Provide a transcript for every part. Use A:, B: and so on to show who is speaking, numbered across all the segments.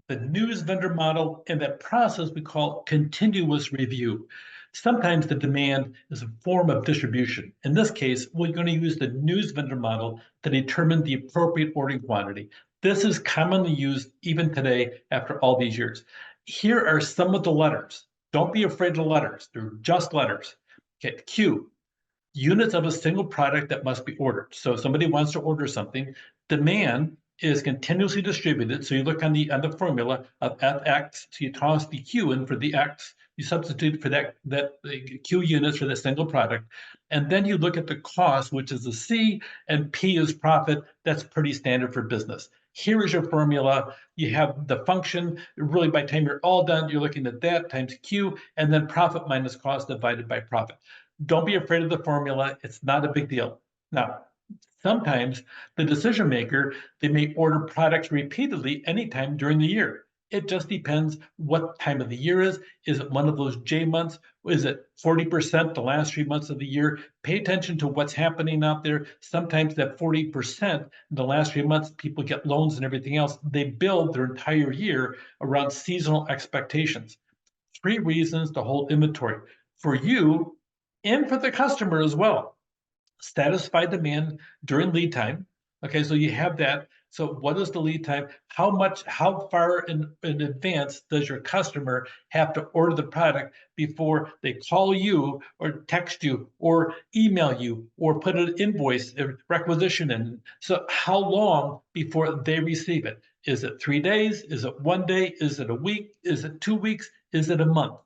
A: the news vendor model, and that process we call continuous review. Sometimes the demand is a form of distribution. In this case, we're going to use the news vendor model to determine the appropriate ordering quantity. This is commonly used even today after all these years. Here are some of the letters. Don't be afraid of the letters. They're just letters. Okay, Q, units of a single product that must be ordered. So if somebody wants to order something, demand is continuously distributed. So you look on the formula of Fx, so you toss the Q in for the X, you substitute for that Q units for the single product, and then you look at the cost, which is the C, and P is profit. That's pretty standard for business. Here is your formula. You have the function. Really, by the time you're all done, you're looking at that times Q, and then profit minus cost divided by profit. Don't be afraid of the formula. It's not a big deal. Now, sometimes the decision maker, they may order products repeatedly anytime during the year. It just depends what time of the year is. Is it one of those J months? Is it 40% the last 3 months of the year? Pay attention to what's happening out there. Sometimes that 40% in the last 3 months, people get loans and everything else. They build their entire year around seasonal expectations. 3 reasons to hold inventory for you and for the customer as well. Satisfy demand during lead time. Okay, so you have that. So what is the lead time? How far in advance does your customer have to order the product before they call you or text you or email you or put an invoice, a requisition in? So how long before they receive it? Is it 3 days? Is it 1 day? Is it a week? Is it 2 weeks? Is it a month?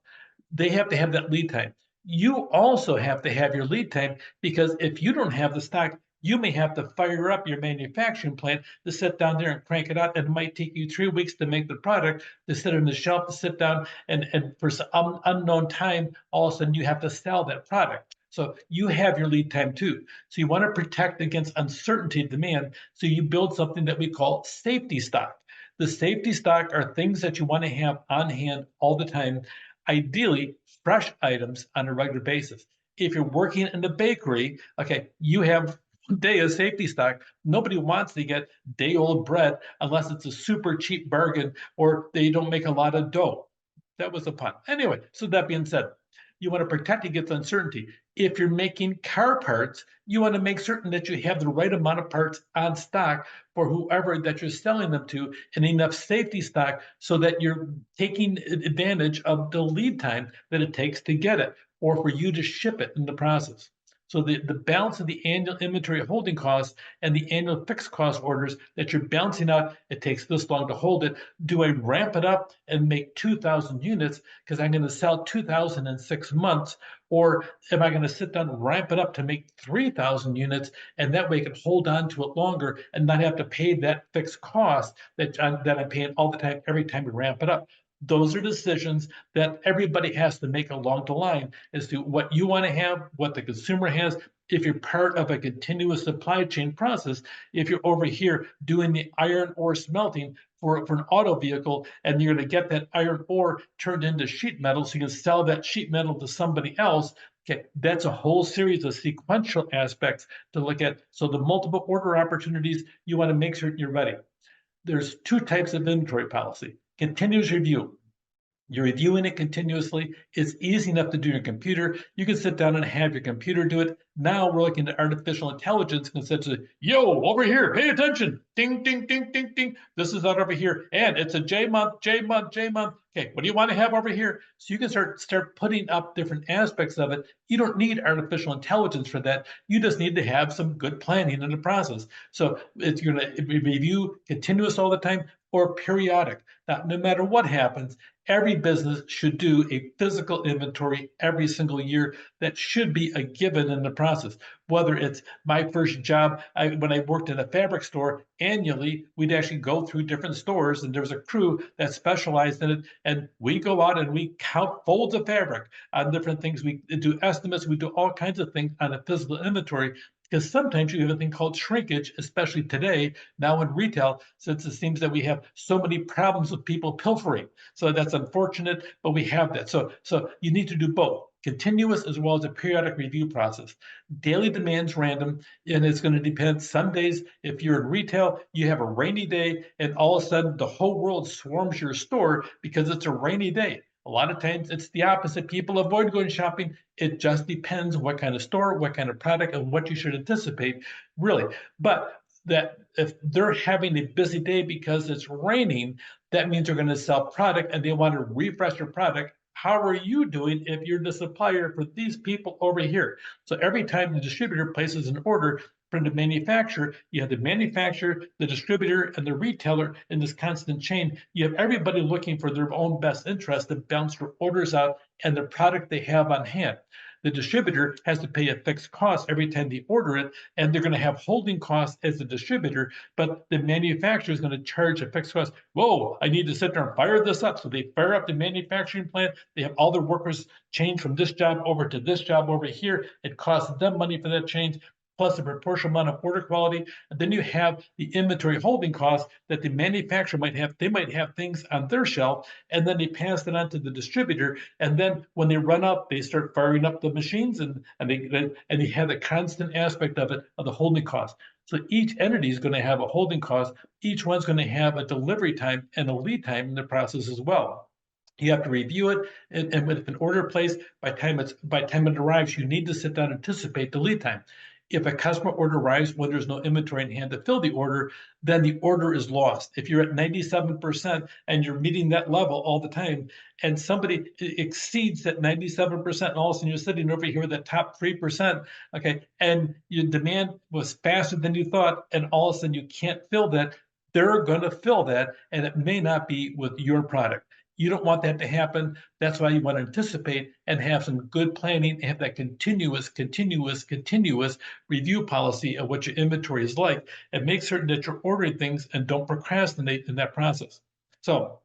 A: They have to have that lead time. You also have to have your lead time, because if you don't have the stock, you may have to fire up your manufacturing plant to sit down there and crank it out. And it might take you 3 weeks to make the product, to sit on the shelf, to sit down, and for some unknown time, all of a sudden you have to sell that product. So you have your lead time too. So you want to protect against uncertainty demand. So you build something that we call safety stock. The safety stock are things that you want to have on hand all the time, ideally fresh items on a regular basis. If you're working in the bakery, okay, you have 1 day of safety stock. Nobody wants to get day-old bread unless it's a super cheap bargain or they don't make a lot of dough. That was a pun. Anyway, so that being said, you want to protect against uncertainty. If you're making car parts, you want to make certain that you have the right amount of parts on stock for whoever that you're selling them to, and enough safety stock so that you're taking advantage of the lead time that it takes to get it or for you to ship it in the process. So the balance of the annual inventory holding costs and the annual fixed cost orders that you're balancing out, it takes this long to hold it. Do I ramp it up and make 2,000 units because I'm going to sell 2,000 in 6 months? Or am I going to sit down and ramp it up to make 3,000 units, and that way I can hold on to it longer and not have to pay that fixed cost that I'm paying all the time every time we ramp it up? Those are decisions that everybody has to make along the line as to what you want to have, what the consumer has. If you're part of a continuous supply chain process, if you're over here doing the iron ore smelting for an auto vehicle, and you're going to get that iron ore turned into sheet metal so you can sell that sheet metal to somebody else, okay, that's a whole series of sequential aspects to look at. So the multiple order opportunities, you want to make sure you're ready. There's 2 types of inventory policy. Continuous review. You're reviewing it continuously. It's easy enough to do on your computer. You can sit down and have your computer do it. Now we're looking at artificial intelligence and say, yo, over here, pay attention. Ding, ding, ding, ding, ding. This is out over here. And it's a J month, J month, J month. Okay, what do you want to have over here? So you can start putting up different aspects of it. You don't need artificial intelligence for that. You just need to have some good planning in the process. So it's going to review continuous all the time or periodic. Now, no matter what happens, every business should do a physical inventory every single year. That should be a given in the process. Whether it's my first job, when I worked in a fabric store, annually, we'd actually go through different stores, and there was a crew that specialized in it. And we go out and we count folds of fabric on different things. We do estimates. We do all kinds of things on a physical inventory, because sometimes you have a thing called shrinkage, especially today, now in retail, since it seems that we have so many problems with people pilfering. So that's unfortunate, but we have that. So you need to do both. continuous as well as a periodic review process. Daily demand's random, and it's going to depend. Some days, if you're in retail, you have a rainy day, and all of a sudden the whole world swarms your store because it's a rainy day. A lot of times it's the opposite. People avoid going shopping. It just depends what kind of store, what kind of product, and what you should anticipate, really. But that if they're having a busy day because it's raining, that means they're going to sell product and they want to refresh their product. How are you doing if you're the supplier for these people over here? So every time the distributor places an order from the manufacturer, you have the manufacturer, the distributor, and the retailer in this constant chain. You have everybody looking for their own best interest to bounce their orders out and the product they have on hand. The distributor has to pay a fixed cost every time they order it, and they're going to have holding costs as the distributor, but the manufacturer is going to charge a fixed cost. Whoa, I need to sit there and fire this up. So they fire up the manufacturing plant. They have all their workers change from this job over to this job over here. It costs them money for that change, plus a proportional amount of order quality. And then you have the inventory holding costs that the manufacturer might have. They might have things on their shelf, and then they pass it on to the distributor. And then when they run out, they start firing up the machines, and they have the constant aspect of it, of the holding cost. So each entity is going to have a holding cost. Each one's going to have a delivery time and a lead time in the process as well. You have to review it, and with an order placed, by time it arrives, you need to sit down and anticipate the lead time. If a customer order arrives when there's no inventory in hand to fill the order, then the order is lost. If you're at 97% and you're meeting that level all the time, and somebody exceeds that 97%, and all of a sudden you're sitting over here with the top 3%, okay, and your demand was faster than you thought, and all of a sudden you can't fill that, they're going to fill that, and it may not be with your product. You don't want that to happen. That's why you want to anticipate and have some good planning and have that continuous review policy of what your inventory is like, and make certain that you're ordering things and don't procrastinate in that process. So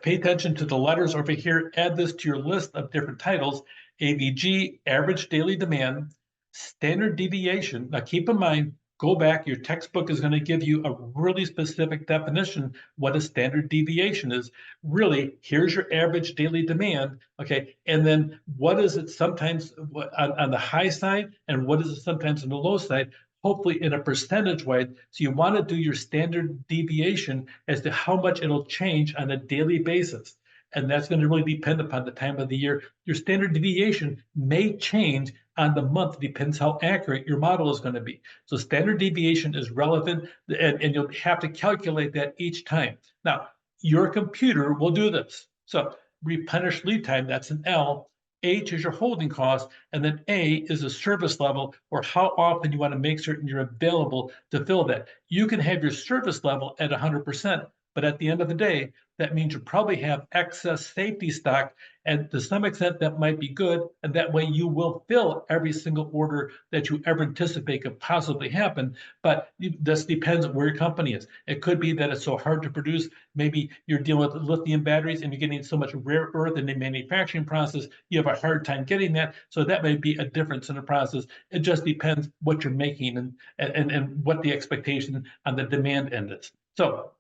A: pay attention to the letters over here. Add this to your list of different titles: AVG, average daily demand, standard deviation. Now keep in mind, go back, your textbook is going to give you a really specific definition what a standard deviation is. Really, here's your average daily demand, okay, and then what is it sometimes on the high side, and what is it sometimes on the low side, hopefully in a percentage way. So you want to do your standard deviation as to how much it'll change on a daily basis. And that's going to really depend upon the time of the year. Your standard deviation may change on the month, depends how accurate your model is going to be. So standard deviation is relevant, and you'll have to calculate that each time. Now, your computer will do this. So replenish lead time, that's an L. H is your holding cost, and then A is the service level, or how often you want to make certain you're available to fill that. You can have your service level at 100%, but at the end of the day, that means you probably have excess safety stock, and to some extent that might be good, and that way you will fill every single order that you ever anticipate could possibly happen. But this depends on where your company is. It could be that it's so hard to produce. Maybe you're dealing with lithium batteries and you're getting so much rare earth in the manufacturing process, you have a hard time getting that. So that may be a difference in the process. It just depends what you're making and what the expectation on the demand end is. So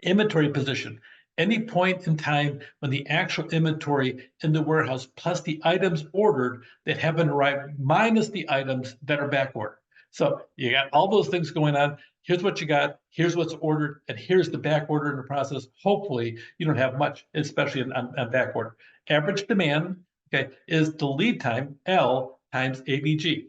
A: inventory position. Any point in time when the actual inventory in the warehouse plus the items ordered that haven't arrived minus the items that are back ordered. So you got all those things going on. Here's what you got, here's what's ordered, and here's the back order in the process. Hopefully you don't have much, especially on back order. Average demand, okay, is the lead time, L times ABG.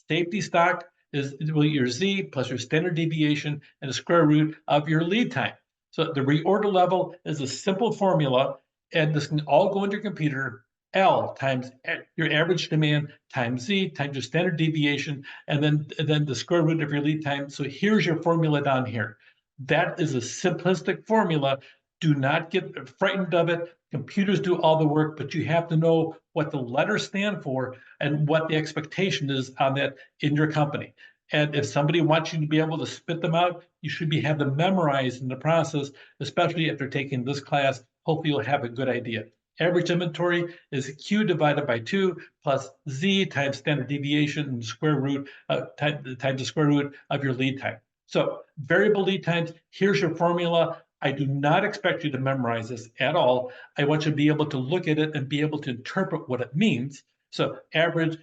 A: Safety stock is your Z plus your standard deviation and the square root of your lead time. So the reorder level is a simple formula, and this can all go into your computer. L times your average demand times Z times your standard deviation, and then the square root of your lead time. So here's your formula down here. That is a simplistic formula. Do not get frightened of it. Computers do all the work, but you have to know what the letters stand for and what the expectation is on that in your company. And if somebody wants you to be able to spit them out, you should have them memorized in the process, especially after taking this class. Hopefully you'll have a good idea. Average inventory is Q divided by 2 plus Z times standard deviation and square root times the square root of your lead time. So variable lead times, here's your formula. I do not expect you to memorize this at all. I want you to be able to look at it and be able to interpret what it means. So average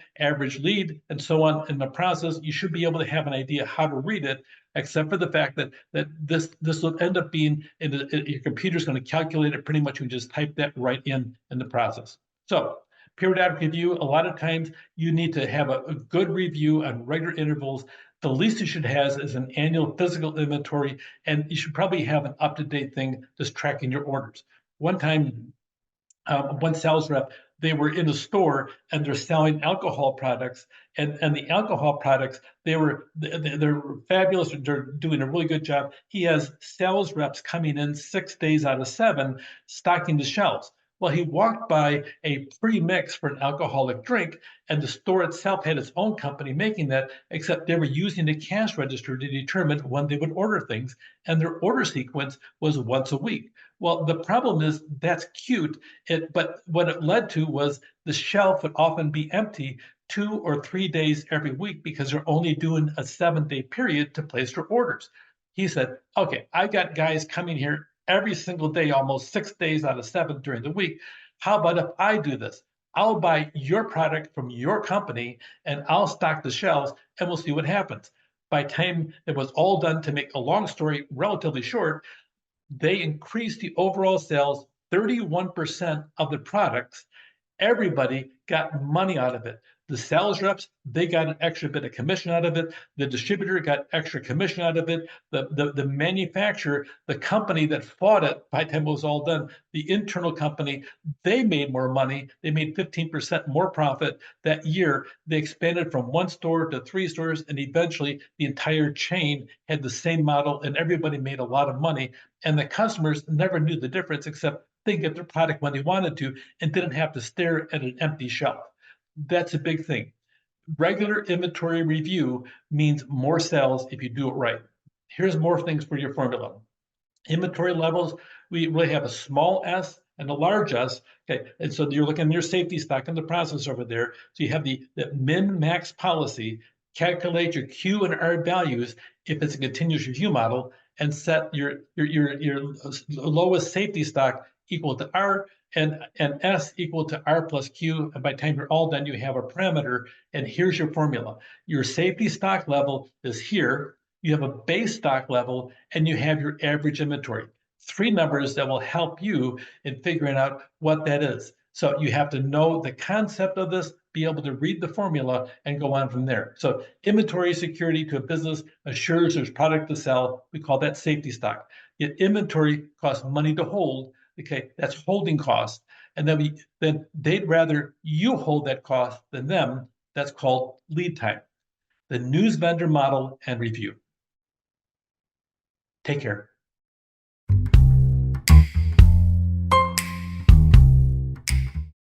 A: lead, and so on in the process, you should be able to have an idea how to read it, except for the fact that this will end up being your computer's going to calculate it pretty much. You can just type that right in the process. So periodic review, a lot of times you need to have a good review on regular intervals. The least you should have is an annual physical inventory, and you should probably have an up-to-date thing just tracking your orders. One time, one sales rep, they were in a store and they're selling alcohol products, and the alcohol products, they're fabulous. They're doing a really good job. He has sales reps coming in 6 days out of 7 stocking the shelves. Well, he walked by a pre-mix for an alcoholic drink, and the store itself had its own company making that, except they were using the cash register to determine when they would order things, and their order sequence was once a week. Well, the problem is that's cute, but what it led to was the shelf would often be empty 2 or 3 days every week because they're only doing a 7-day period to place their orders. He said, okay, I got guys coming here every single day, almost 6 days out of 7 during the week. How about if I do this? I'll buy your product from your company and I'll stock the shelves and we'll see what happens. By the time it was all done, to make a long story relatively short, they increased the overall sales 31% of the products. Everybody got money out of it. The sales reps, they got an extra bit of commission out of it. The distributor got extra commission out of it. The manufacturer, the company that fought it, by the time it was all done, the internal company, they made more money. They made 15% more profit that year. They expanded from 1 store to 3 stores, and eventually the entire chain had the same model, and everybody made a lot of money. And the customers never knew the difference, except they get their product when they wanted to and didn't have to stare at an empty shelf. That's a big thing. Regular inventory review means more sales if you do it right. Here's more things for your formula. Inventory levels, we really have a small s and a large s. Okay, and so you're looking at your safety stock in the process over there. So you have the min-max policy, calculate your Q and R values if it's a continuous review model, and set your lowest safety stock equal to R, and S equal to R plus Q. And by the time you're all done, you have a parameter. And here's your formula. Your safety stock level is here. You have a base stock level, and you have your average inventory. 3 numbers that will help you in figuring out what that is. So you have to know the concept of this, be able to read the formula, and go on from there. So inventory security to a business assures there's product to sell. We call that safety stock. Yet inventory costs money to hold. Okay, that's holding cost. And then they'd rather you hold that cost than them. That's called lead time. The news vendor model and review. Take care.